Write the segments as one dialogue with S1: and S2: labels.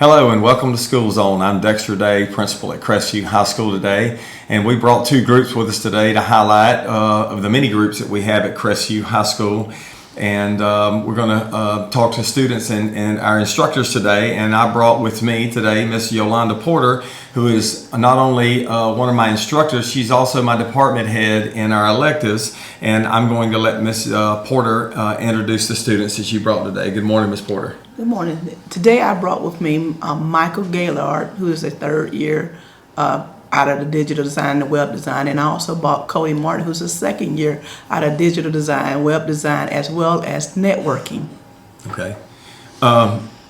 S1: Hello and welcome to School Zone. I'm Dexter Day, principal at Crestview High School today, and we brought two groups with us today to highlight of the many groups that we have at Crestview High School. And we're going to talk to students and our instructors today. And I brought with me today Miss Yolanda Porter, who is not only one of my instructors, she's also my department head in our electives. And I'm going to let Miss Porter introduce the students that she brought today. Good morning, Miss Porter.
S2: Good morning. Today I brought with me Michael Gaylord, who is a third year out of the digital design and web design, and I also brought Cody Martin, who's a second year out of digital design, web design, as well as networking.
S1: Okay.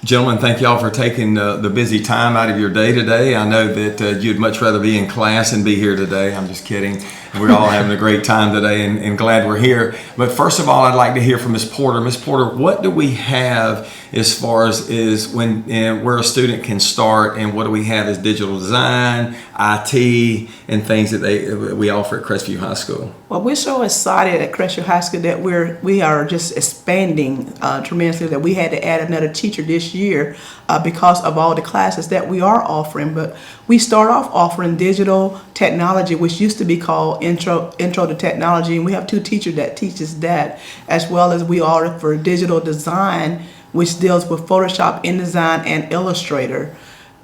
S1: Gentlemen, thank y'all for taking the busy time out of your day today. I know that you'd much rather be in class than be here today. I'm just kidding. We're all having a great time today and glad we're here. But first of all, I'd like to hear from Ms. Porter. Ms. Porter, what do we have as far as where a student can start, and what do we have as digital design, IT, and things that we offer at Crestview High School?
S2: Well, we're so excited at Crestview High School that we are just expanding tremendously, that we had to add another teacher this year because of all the classes that we are offering. But we start off offering digital technology, which used to be called Intro to Technology, and we have two teachers that teaches that, as well as we offer digital design, which deals with Photoshop, InDesign, and Illustrator.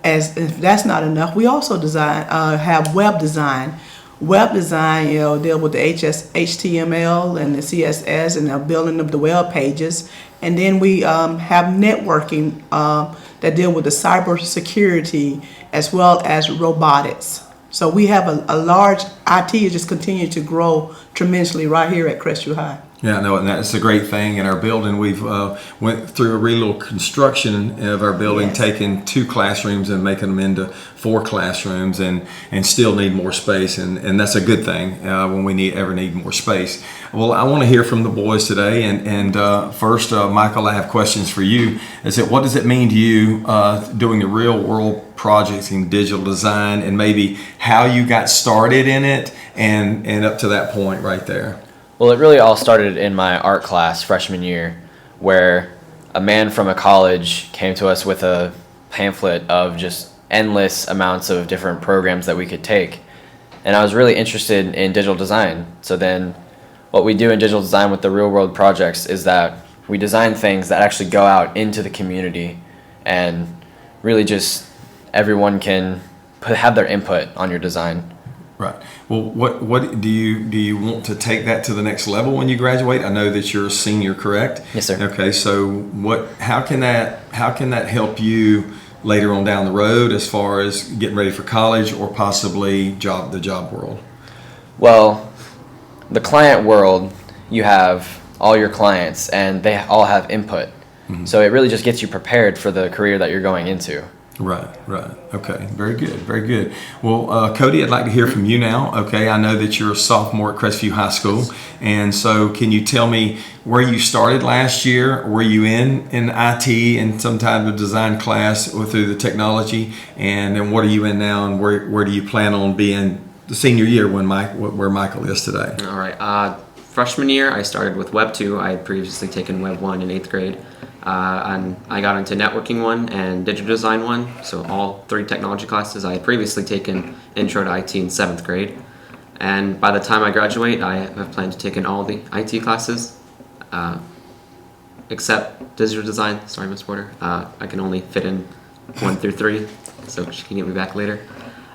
S2: As if that's not enough, we also have web design. Web design, deal with the HTML and the CSS and the building of the web pages. And then we have networking that deal with the cyber security as well as robotics. So we have a large IT is just continue to grow tremendously right here at Crestview High.
S1: Yeah, no, and that's a great thing. In our building, we've went through a real construction of our building,
S2: Yes.
S1: taking 2 classrooms and making them into 4 classrooms, and still need more space, and that's a good thing when we ever need more space. Well, I want to hear from the boys today, and first, Michael, I have questions for you. What does it mean to you doing the real world projects in digital design, and maybe how you got started in it and up to that point right there?
S3: Well, it really all started in my art class freshman year, where a man from a college came to us with a pamphlet of just endless amounts of different programs that we could take. And I was really interested in digital design. So then what we do in digital design with the real world projects is that we design things that actually go out into the community, and really just everyone can have their input on your design.
S1: Right. Well, what do you want to take that to the next level when you graduate? I know that you're a senior, correct?
S3: Yes, sir.
S1: Okay. So how can that help you later on down the road as far as getting ready for college or possibly the job world?
S3: Well, the client world, you have all your clients and they all have input. Mm-hmm. So it really just gets you prepared for the career that you're going into.
S1: Right. Okay, very good. Well, Cody, I'd like to hear from you now. Okay, I know that you're a sophomore at Crestview High School, and so can you tell me where you started last year? Were you in IT in some type of design class or through the technology, and then what are you in now, and where do you plan on being the senior year where Michael is today?
S4: All right. Freshman year, I started with Web 2. I had previously taken Web 1 in 8th grade. And I got into networking 1 and digital design 1, so all 3 technology classes. I had previously taken Intro to IT in 7th grade, and by the time I graduate, I have planned to take in all the IT classes, except digital design. Sorry, Ms. Porter. I can only fit in 1 through 3, so she can get me back later.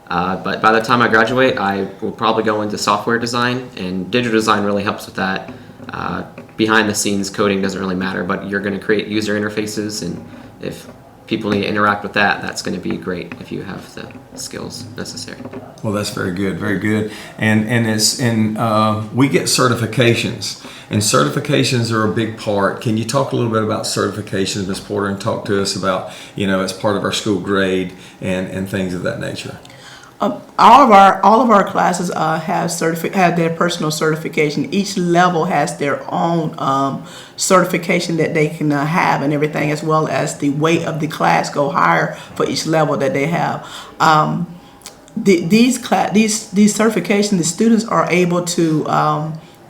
S4: But by the time I graduate, I will probably go into software design, and digital design really helps with that. Behind the scenes coding doesn't really matter, but you're going to create user interfaces, and if people need to interact with that, that's going to be great if you have the skills necessary.
S1: Well, that's very good. And we get certifications, and certifications are a big part. Can you talk a little bit about certifications, Ms. Porter, and talk to us about, as part of our school grade and things of that nature?
S2: All of our classes have their personal certification. Each level has their own certification that they can have and everything, as well as the weight of the class go higher for each level that they have. These certifications, the students are able to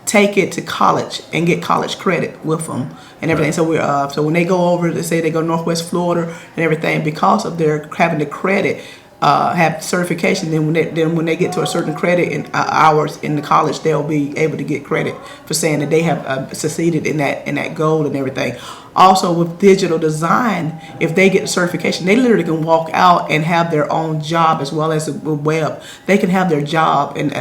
S2: take it to college and get college credit with them and everything.
S1: Right.
S2: So we're so when they go over, let's say they go Northwest Florida and everything, because of their having the credit, have certification. Then when they get to a certain credit in hours in the college, they'll be able to get credit for saying that they have succeeded in that goal and everything. Also with digital design, if they get the certification, they literally can walk out and have their own job as well as the web. They can have their job and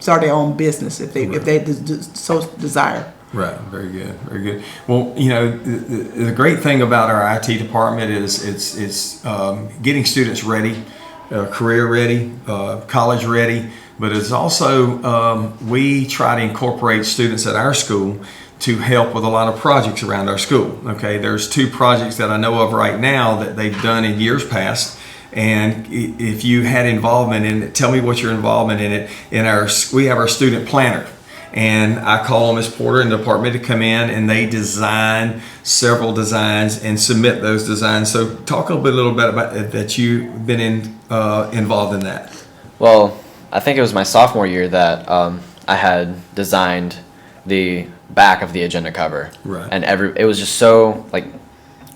S2: start their own business if they so desire.
S1: Right, very good, very good. Well, you know, the great thing about our IT department is it's getting students ready, career ready, college ready, but it's also we try to incorporate students at our school to help with a lot of projects around our school. Okay, there's 2 projects that I know of right now that they've done in years past. And if you had involvement in it, tell me what your involvement in it. We have our student planner. And I call on Ms. Porter and the department to come in, and they design several designs and submit those designs. So talk a little bit about that you've been involved in that.
S3: Well, I think it was my sophomore year that I had designed the back of the agenda cover.
S1: Right.
S3: And it was just so like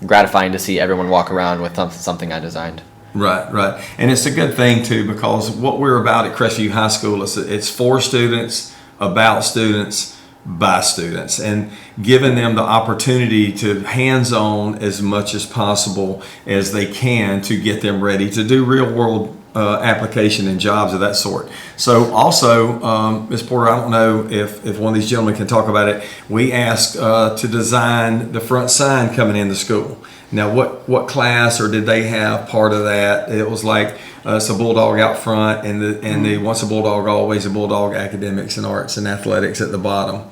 S3: gratifying to see everyone walk around with something I designed.
S1: Right, right. And it's a good thing too, because what we're about at Crestview High School is it's for students, about students, by students, and giving them the opportunity to hands-on as much as possible as they can to get them ready to do real-world application and jobs of that sort. So also, Ms. Porter, I don't know if one of these gentlemen can talk about it. We asked to design the front sign coming into school. Now, what class or did they have part of that? It was like it's a bulldog out front, and the once a bulldog, always a bulldog, academics and arts and athletics at the bottom.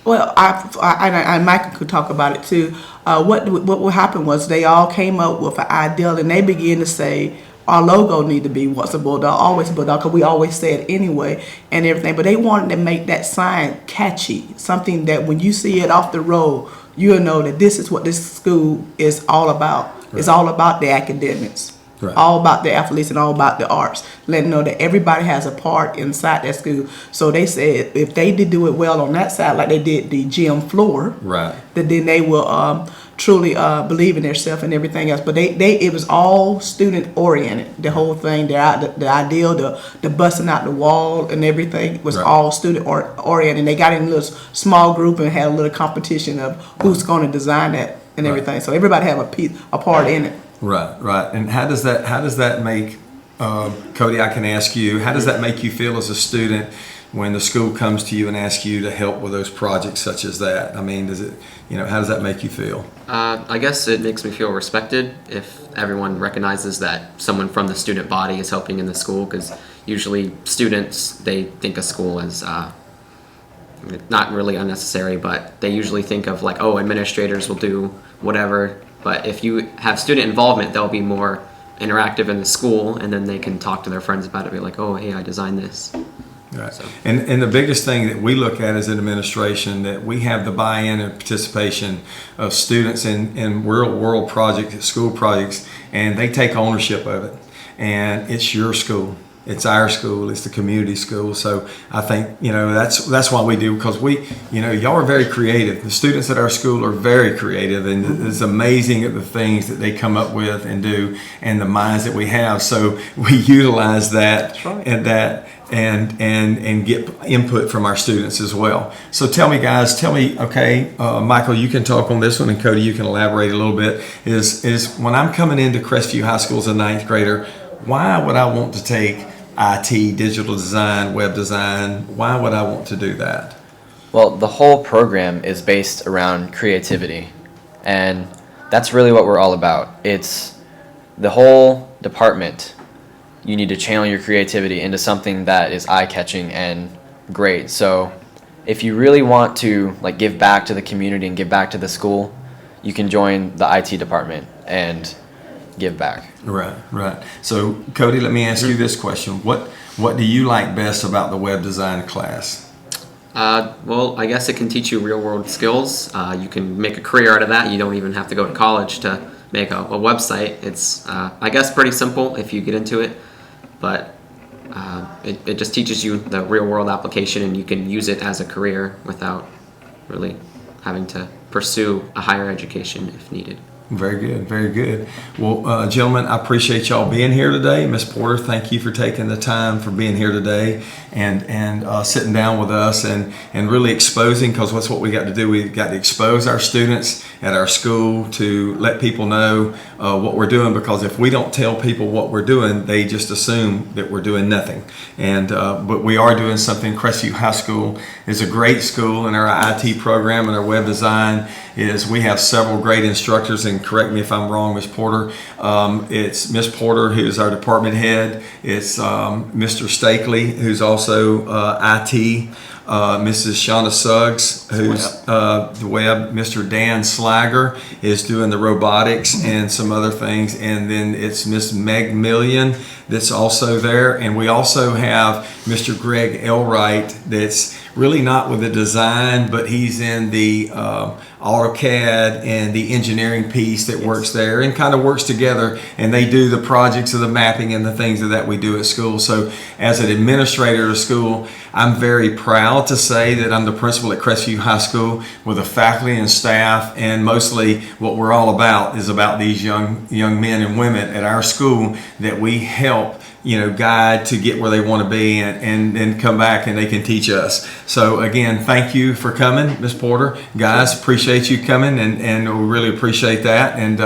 S2: Well, I Michael could talk about it too. What happened was they all came up with an ideal, and they began to say our logo need to be once a bulldog, always a bulldog, because we always say it anyway and everything. But they wanted to make that sign catchy, something that when you see it off the road, you'll know that this is what this school is all about. Right. It's all about the academics. Right. All about the athletes and all about the arts. Letting know that everybody has a part inside that school. So they said if they did do it well on that side, like they did the gym floor, right, that then they will truly believe in themselves and everything else. But it was all student oriented. The whole thing, the ideal, the busting out the wall and everything was all student oriented. And they got in a little small group and had a little competition of who's going to design that and everything. So everybody have a part in it.
S1: Right, right. And how does that make, Cody, I can ask you, how does that make you feel as a student when the school comes to you and asks you to help with those projects such as that? I mean, how does that make you feel?
S4: I guess it makes me feel respected if everyone recognizes that someone from the student body is helping in the school, because usually students, they think of school as not really unnecessary, but they usually think of like, oh, administrators will do whatever. But if you have student involvement, they'll be more interactive in the school, and then they can talk to their friends about it, be like, oh, hey, I designed this.
S1: Right. So. And the biggest thing that we look at as an administration, that we have the buy-in and participation of students in real world projects, school projects, and they take ownership of it. And it's your school. It's our school. It's the community school. So I think, that's why we do, because y'all are very creative. The students at our school are very creative, and it's amazing at the things that they come up with and do, and the minds that we have. So we utilize that and get input from our students as well. So tell me, okay, Michael, you can talk on this one, and Cody, you can elaborate a little bit. Is when I'm coming into Crestview High School as a 9th grader, why would I want to take IT, digital design, web design? Why would I want to do that?
S3: Well, the whole program is based around creativity, and that's really what we're all about. It's the whole department. You need to channel your creativity into something that is eye-catching and great. So if you really want to give back to the community and give back to the school, you can join the IT department and give back. Right,
S1: right. So Cody, let me ask you this question. What do you like best about the web design class?
S4: Well, I guess it can teach you real world skills. You can make a career out of that. You don't even have to go to college to make a website. It's, I guess, pretty simple if you get into it. But it just teaches you the real world application, and you can use it as a career without really having to pursue a higher education if needed.
S1: Very good, very good. Well, gentlemen, I appreciate y'all being here today. Ms. Porter, thank you for taking the time for being here today and sitting down with us and really exposing, because that's what we got to do. We've got to expose our students at our school to let people know what we're doing, because if we don't tell people what we're doing, they just assume that we're doing nothing. And but we are doing something. Crestview High School is a great school, and our IT program and our web design is, we have several great instructors, and correct me if I'm wrong, Ms. Porter. It's Ms. Porter, who's our department head. It's Mr. Stakely, who's also IT. Mrs. Shauna Suggs, who's the web. Mr. Dan Slager is doing the robotics and some other things. And then it's Miss Meg Million that's also there. And we also have Mr. Greg Elwright, that's really not with the design, but he's in the AutoCAD and the engineering piece that works there and kind of works together, and they do the projects of the mapping and the things that we do at school. So as an administrator of school, I'm very proud to say that I'm the principal at Crestview High School with the faculty and staff, and mostly what we're all about is about these young men and women at our school that we help guide to get where they want to be and come back and they can teach us. So again, thank you for coming, Ms. Porter. Guys, appreciate you coming and we really appreciate that, and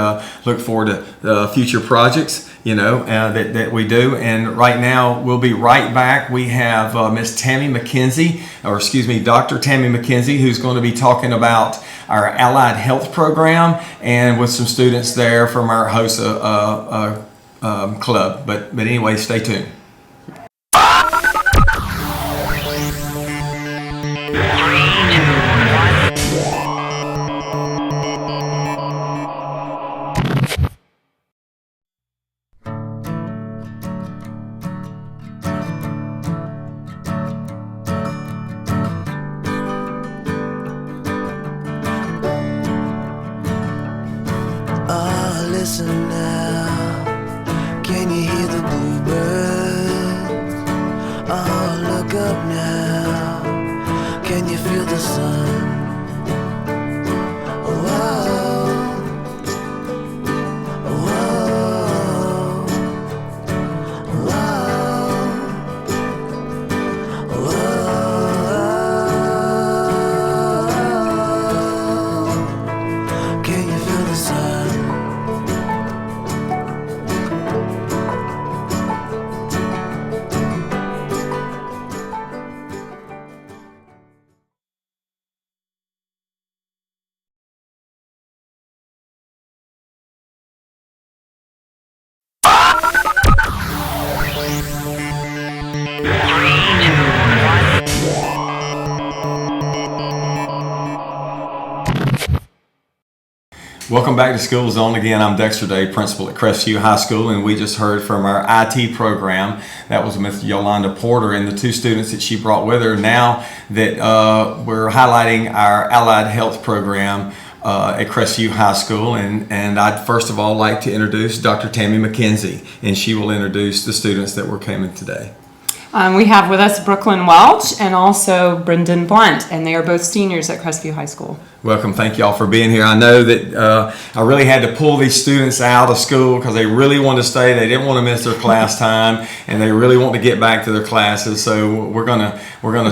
S1: look forward to future projects that we do. And right now we'll be right back. We have Miss Tammy McKenzie, or excuse me, Dr. Tammy McKenzie, who's going to be talking about our allied health program, and with some students there from our host club. But anyway, stay tuned.
S5: Listen now, can you hear the bluebirds? Oh, look up now, can you feel the sun? Whoa, whoa, whoa, whoa. Can you feel the sun?
S1: Welcome back to School Zone. Again, I'm Dexter Day, principal at Crestview High School, and we just heard from our IT program. That was Miss Yolanda Porter and the two students that she brought with her. Now that we're highlighting our allied health program at Crestview High School, and I'd first of all like to introduce Dr. Tammy McKenzie, and she will introduce the students that were coming today.
S6: We have with us Brooklyn Welch and also Brendan Blunt, and they are both seniors at Crestview High School.
S1: Welcome. Thank you all for being here. I know that I really had to pull these students out of school because they really wanted to stay. They didn't want to miss their class time, and they really want to get back to their classes. So we're gonna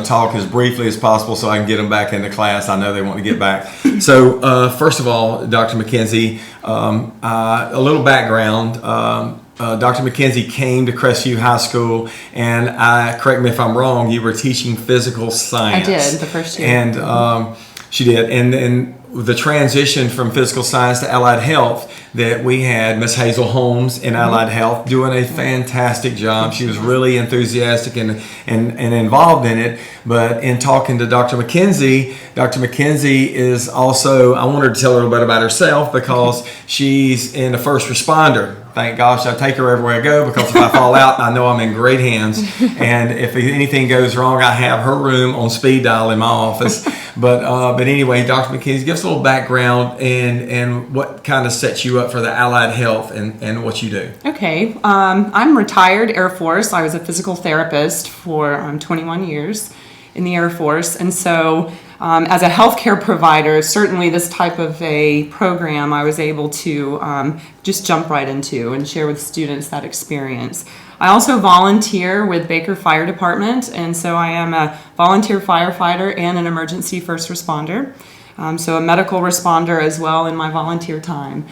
S1: talk as briefly as possible so I can get them back into class. I know they want to get back. So first of all, Dr. McKenzie, a little background. Dr. McKenzie came to Crestview High School, and correct me if I'm wrong, you were teaching physical science.
S6: I did, the first year.
S1: And she did. And the transition from physical science to allied health, that we had Miss Hazel Holmes in allied health doing a fantastic job. She was really enthusiastic and involved in it. But in talking to Dr. McKenzie is also, I wanted to tell her a little bit about herself because she's in a first responder thank gosh I take her everywhere I go, because if I fall out, I know I'm in great hands. And if anything goes wrong, I have her room on speed dial in my office. But anyway, Dr. McKenzie, give us a little background and what kind of sets you up for the allied health and what you do.
S6: Okay, I'm retired Air Force. I was a physical therapist for 21 years in the Air Force, and so as a healthcare provider, certainly this type of a program I was able to just jump right into and share with students that experience. I also volunteer with Baker Fire Department, and so I am a volunteer firefighter and an emergency first responder, so a medical responder as well in my volunteer time.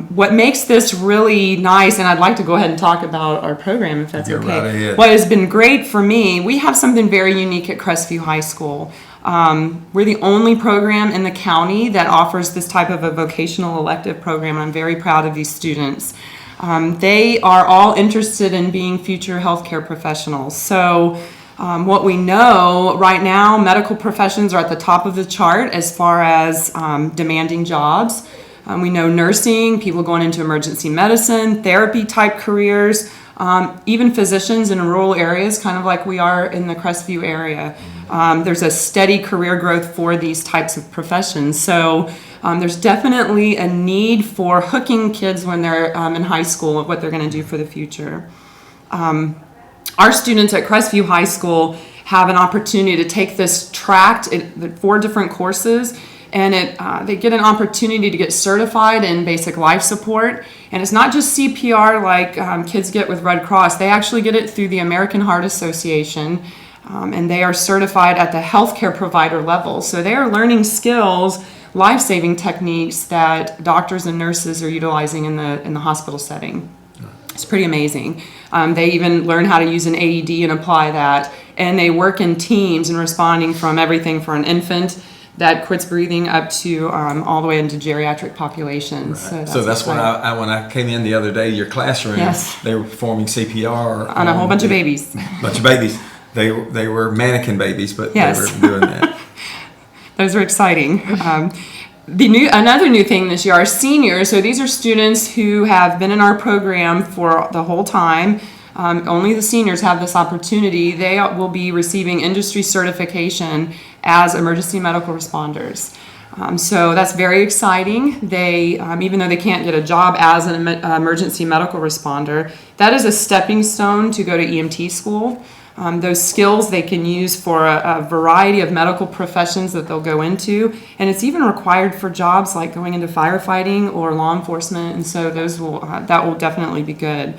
S6: What makes this really nice, and I'd like to go ahead and talk about our program if that's
S1: You're
S6: okay.
S1: right ahead.
S6: What has been great for me, we have something very unique at Crestview High School. We're the only program in the county that offers this type of a vocational elective program. I'm very proud of these students. They are all interested in being future healthcare professionals. So what we know right now, medical professions are at the top of the chart as far as demanding jobs. We know nursing, people going into emergency medicine, therapy type careers, even physicians in rural areas, kind of like we are in the Crestview area. There's a steady career growth for these types of professions. So there's definitely a need for hooking kids when they're in high school of what they're going to do for the future. Our students at Crestview High School have an opportunity to take this tract, 4 different courses, and they get an opportunity to get certified in basic life support. And it's not just CPR like kids get with Red Cross. They actually get it through the American Heart Association, and they are certified at the healthcare provider level. So they are learning skills, life-saving techniques that doctors and nurses are utilizing in the hospital setting. It's pretty amazing. They even learn how to use an AED and apply that. And they work in teams and responding from everything for an infant that quits breathing up to all the way into geriatric populations.
S1: Right. So that's when I came in the other day to your classroom.
S6: Yes.
S1: They were performing CPR
S6: on a whole bunch of babies.
S1: Bunch of babies. They were mannequin babies, but
S6: Yes.
S1: they were doing that.
S6: Those are exciting. Another new thing this year are seniors. So these are students who have been in our program for the whole time. Only the seniors have this opportunity. They will be receiving industry certification as emergency medical responders. So that's very exciting. They, even though they can't get a job as an emergency medical responder, that is a stepping stone to go to EMT school. Those skills they can use for a variety of medical professions that they'll go into, and it's even required for jobs like going into firefighting or law enforcement, and so that will definitely be good.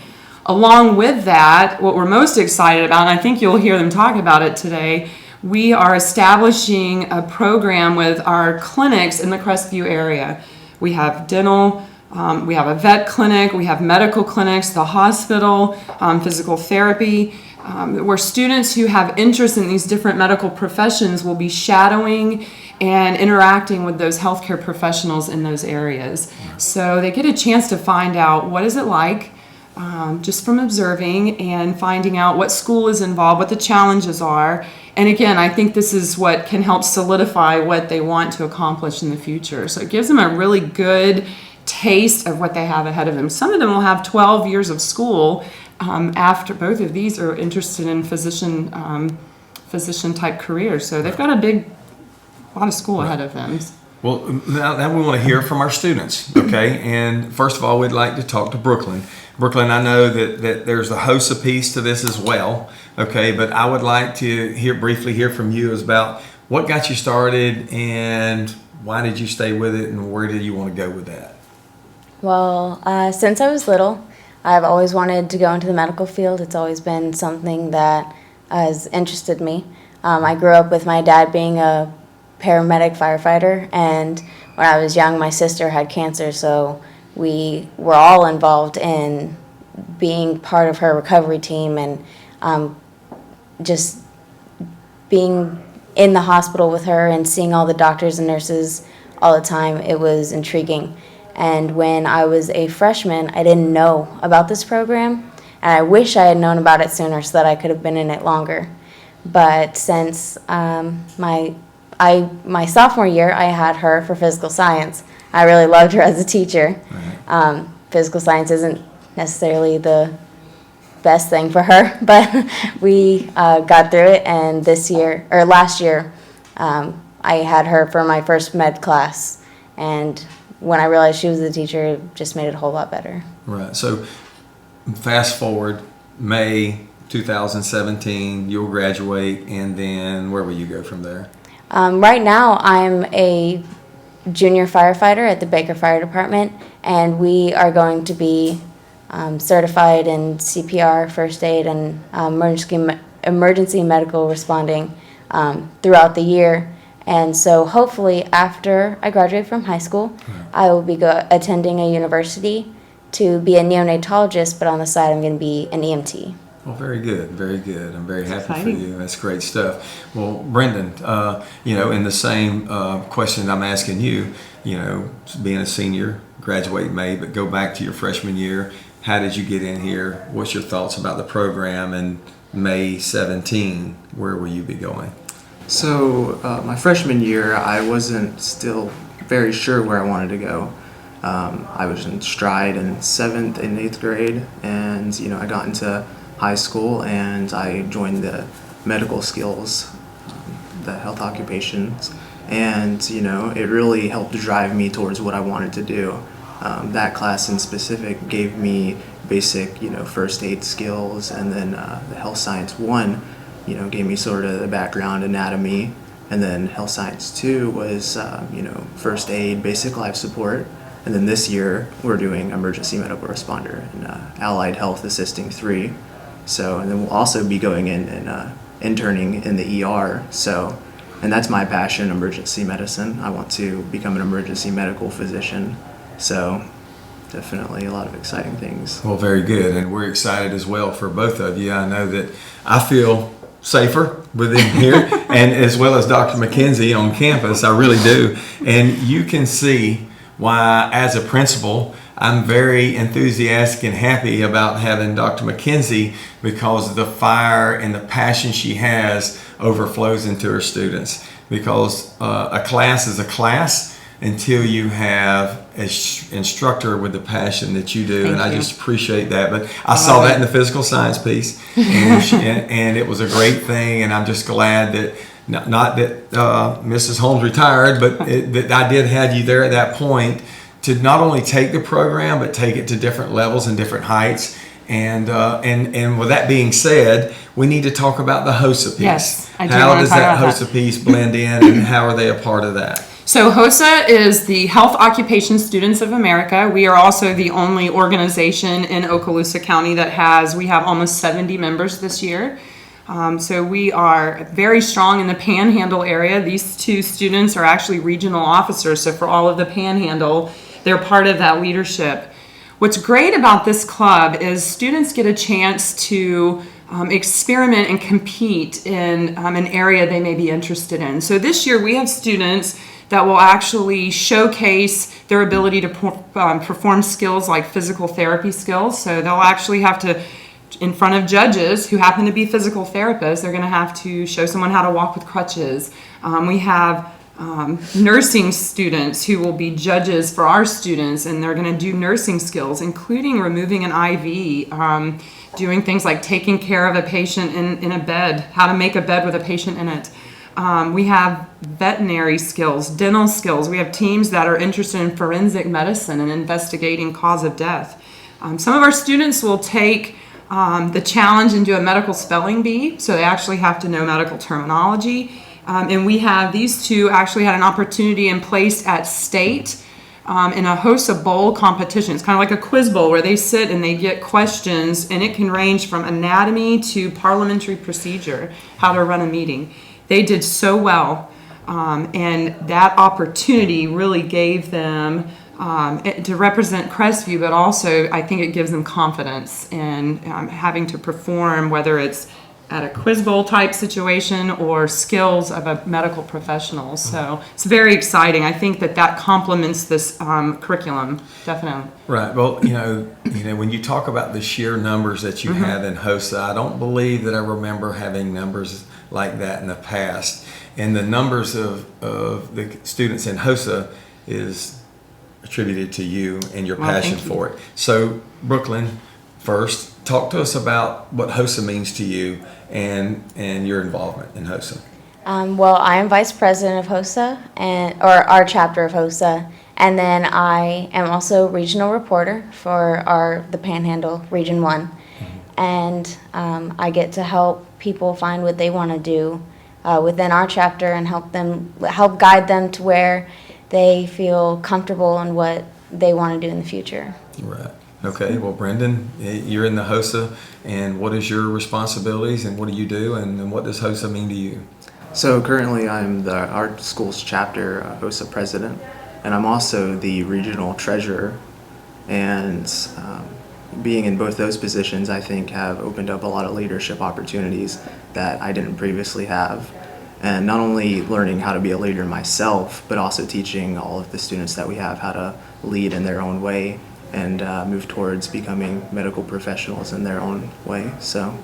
S6: Along with that, what we're most excited about, and I think you'll hear them talk about it today, we are establishing a program with our clinics in the Crestview area. We have dental, we have a vet clinic, we have medical clinics, the hospital, physical therapy, where students who have interest in these different medical professions will be shadowing and interacting with those healthcare professionals in those areas. So they get a chance to find out what is it like, just from observing and finding out what school is involved, what the challenges are. And again, I think this is what can help solidify what they want to accomplish in the future. So it gives them a really good taste of what they have ahead of them. Some of them will have 12 years of school after both of these are interested in physician type careers. So they've got a lot of school ahead of them.
S1: Well, now we want to hear from our students, okay? And first of all, we'd like to talk to Brooklyn. Brooklyn, I know that there's a HOSA piece to this as well, okay? But I would like to briefly hear from you about what got you started and why did you stay with it and where did you want to go with that?
S7: Well, since I was little, I've always wanted to go into the medical field. It's always been something that has interested me. I grew up with my dad being a paramedic firefighter, and when I was young, my sister had cancer, so we were all involved in being part of her recovery team and just being in the hospital with her and seeing all the doctors and nurses all the time. It was intriguing. And when I was a freshman, I didn't know about this program, and I wish I had known about it sooner so that I could have been in it longer. But since my sophomore year, I had her for physical science. I really loved her as a teacher.
S1: Right.
S7: Physical science isn't necessarily the best thing for her, but we got through it. And last year, I had her for my first med class, and when I realized she was the teacher, it just made it a whole lot better.
S1: Right. So fast forward, May 2017, you'll graduate, and then where will you go from there?
S7: Right now, I'm a junior firefighter at the Baker Fire Department, and we are going to be certified in CPR, first aid, and emergency medical responding throughout the year. And so hopefully after I graduate from high school, I will be attending a university to be a neonatologist, but on the side I'm going to be an EMT.
S1: Well, very good, very good. I'm very happy
S6: exciting.
S1: for you. That's great stuff. Well, Brendan, in the same question I'm asking you, being a senior, graduate May, but go back to your freshman year. How did you get in here? What's your thoughts about the program? And May 17, where will you be going?
S8: So my freshman year, I wasn't still very sure where I wanted to go. I was in stride in 7th and 8th grade, and I got into high school and I joined the medical skills, the health occupations, and it really helped drive me towards what I wanted to do. That class in specific gave me basic first aid skills, and then the health science 1 gave me sort of the background anatomy, and then health science 2 was first aid, basic life support. And then this year we're doing emergency medical responder and allied health assisting 3. So, and then we'll also be going in and interning in the ER. So, and that's my passion, emergency medicine. I want to become an emergency medical physician. So, definitely a lot of exciting things.
S1: Well, very good. And we're excited as well for both of you. I know that I feel safer within here, and as well as Dr. McKenzie on campus. I really do. And you can see why, as a principal, I'm very enthusiastic and happy about having Dr. McKenzie, because the fire and the passion she has overflows into her students. Because a class is a class until you have an instructor with the passion that you do.
S6: Thank
S1: I
S6: you.
S1: just appreciate that. But I saw that in the physical science piece, and it was a great thing. And I'm just glad that not that Mrs. Holmes retired, but that I did have you there at that point to not only take the program, but take it to different levels and different heights. And with that being said, we need to talk about the HOSA piece.
S6: Yes, I do
S1: How
S6: wanna
S1: does
S6: talk
S1: that
S6: about
S1: HOSA piece blend in, and how are they a part of that?
S6: So HOSA is the Health Occupation Students of America. We are also the only organization in Okaloosa County we have almost 70 members this year. So we are very strong in the Panhandle area. These two students are actually regional officers. So for all of the Panhandle, they're part of that leadership. What's great about this club is students get a chance to experiment and compete in an area they may be interested in. So this year we have students that will actually showcase their ability to perform skills like physical therapy skills. So they'll actually have to, in front of judges who happen to be physical therapists, they're going to have to show someone how to walk with crutches. We have nursing students who will be judges for our students, and they're going to do nursing skills, including removing an IV, doing things like taking care of a patient in a bed, how to make a bed with a patient in it. We have veterinary skills, dental skills. We have teams that are interested in forensic medicine and investigating cause of death. Some of our students will take the challenge and do a medical spelling bee, so they actually have to know medical terminology. And we have these two actually had an opportunity in place at state in a HOSA bowl competition. It's kind of like a quiz bowl where they sit and they get questions, and it can range from anatomy to parliamentary procedure, how to run a meeting. They did so well, and that opportunity really gave them to represent Crestview, but also I think it gives them confidence in having to perform, whether it's at a quiz bowl type situation or skills of a medical professional. So it's very exciting. I think that complements this curriculum, definitely.
S1: Right. Well, when you talk about the sheer numbers that you have in HOSA, I don't believe that I remember having numbers like that in the past. And the numbers of the students in HOSA is attributed to you and your passion
S6: Thank you.
S1: for it. So, Brooklyn, first, talk to us about what HOSA means to you and your involvement in HOSA.
S7: Well, I am vice president of HOSA, or our chapter of HOSA, and then I am also regional reporter for the Panhandle Region 1. And I get to help people find what they want to do within our chapter and help guide them to where they feel comfortable in what they want to do in the future.
S1: Right. Okay. Well, Brendan, you're in the HOSA, and what is your responsibilities, and what do you do, and what does HOSA mean to you?
S8: So currently I'm our school's chapter HOSA president, and I'm also the regional treasurer. And being in both those positions, I think, have opened up a lot of leadership opportunities that I didn't previously have. And not only learning how to be a leader myself, but also teaching all of the students that we have how to lead in their own way and move towards becoming medical professionals in their own way. So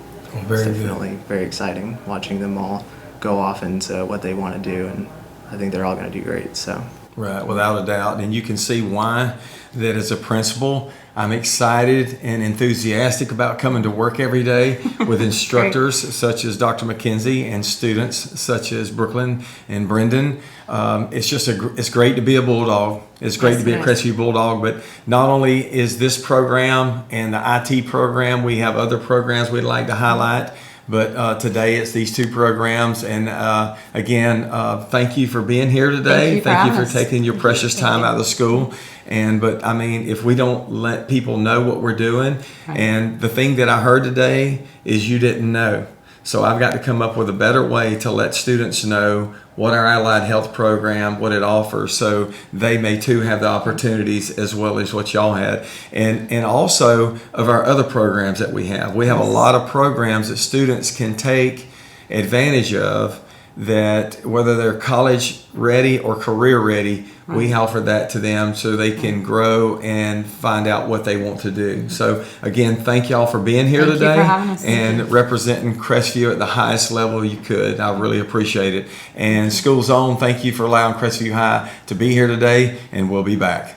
S1: Very
S8: it's definitely very exciting watching them all go off into what they want to do, and I think they're all going to do great. So.
S1: Right, without a doubt. And you can see why that as a principal, I'm excited and enthusiastic about coming to work every day with instructors such as Dr. McKenzie and students such as Brooklyn and Brendan. It's great to be a Bulldog. It's great to be a Crestview Bulldog, but not only is this program and the IT program, we have other programs we'd like to highlight. But today it's these two programs, and again, thank you for being here today. Thank you for taking your precious time out of the school. But I mean, if we don't let people know what we're doing, and the thing that I heard today is you didn't know. So I've got to come up with a better way to let students know what our allied health program, what it offers, so they may too have the opportunities as well as what y'all had. And also of our other programs that we have. We have a lot of programs that students can take advantage of, that whether they're college ready or career ready, we offer that to them so they can grow and find out what they want to do. So again, thank y'all for being here today.
S6: Thank you for having us.
S1: And representing Crestview at the highest level you could. I really appreciate it. And School Zone, thank you for allowing Crestview High to be here today, and we'll be back.